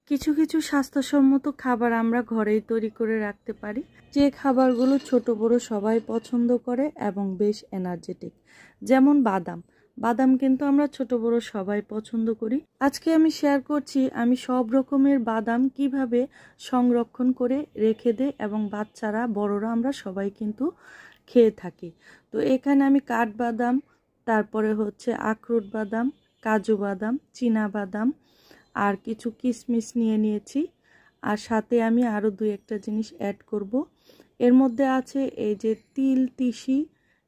কিছু কিছু স্বাস্থ্যসম্মত খাবার আমরা ঘরেই তৈরি করে রাখতে পারি, যে খাবারগুলো ছোট বড় সবাই পছন্দ করে এবং বেশ এনার্জেটিক। যেমন বাদাম। বাদাম কিন্তু আমরা ছোট বড় সবাই পছন্দ করি। আজকে আমি শেয়ার করছি আমি সব রকমের বাদাম কিভাবে সংরক্ষণ করে রেখে দেই এবং বাচ্চারা বড়রা আমরা সবাই কিন্তু খেয়ে থাকি। তো এখানে আমি কাঠবাদাম, তারপরে হচ্ছে আখরোট বাদাম, কাজু বাদাম, চীনা বাদাম আর কিছু কিশমিশ নিয়ে নিয়েছি। আর সাথে আমি আরও দুই একটা জিনিস অ্যাড করব। এর মধ্যে আছে এই যে তিল, তিসি,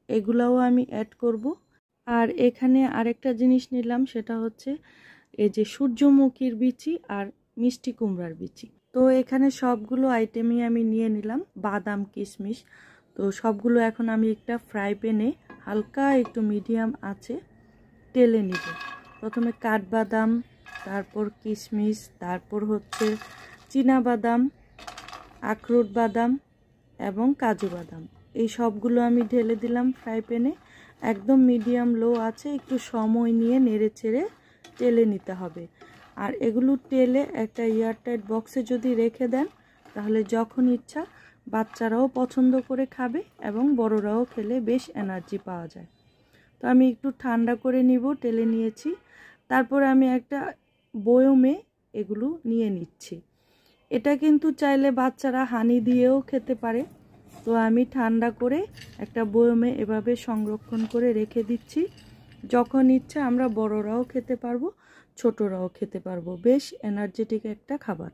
এগুলাও আমি অ্যাড করব। আর এখানে আরেকটা জিনিস নিলাম, সেটা হচ্ছে এই যে সূর্যমুখীর বিচি আর মিষ্টি কুমড়ার বিচি। তো এখানে সবগুলো আইটেমই আমি নিয়ে নিলাম, বাদাম, কিশমিশ। তো সবগুলো এখন আমি একটা ফ্রাই প্যানে হালকা একটু মিডিয়াম আছে তেলে নিব। প্রথমে কাঠবাদাম, তারপর কিশমিশ, তারপর হচ্ছে চীনা বাদাম, আখরোট বাদাম এবং কাজু বাদাম, এই সবগুলো আমি ঢেলে দিলাম ফ্রাই প্যানে। একদম মিডিয়াম লো আছে, একটু সময় নিয়ে নেড়ে চেড়ে টেলে নিতে হবে। আর এগুলো টেলে একটা এয়ারটাইট বক্সে যদি রেখে দেন, তাহলে যখন ইচ্ছা বাচ্চারাও পছন্দ করে খাবে এবং বড়রাও খেলে বেশ এনার্জি পাওয়া যায়। তো আমি একটু ঠান্ডা করে নিব, টেলে নিয়েছি। তারপর আমি একটা বয়মে এগুলো নিয়ে নিচ্ছি। এটা কিন্তু চাইলে বাচ্চারা হানি দিয়েও খেতে পারে। তো আমি ঠান্ডা করে একটা বয়মে এভাবে সংরক্ষণ করে রেখে দিচ্ছি। যখন ইচ্ছা আমরা বড়রাও খেতে পারবো, ছোটরাও খেতে পারবো। বেশ এনার্জেটিক একটা খাবার।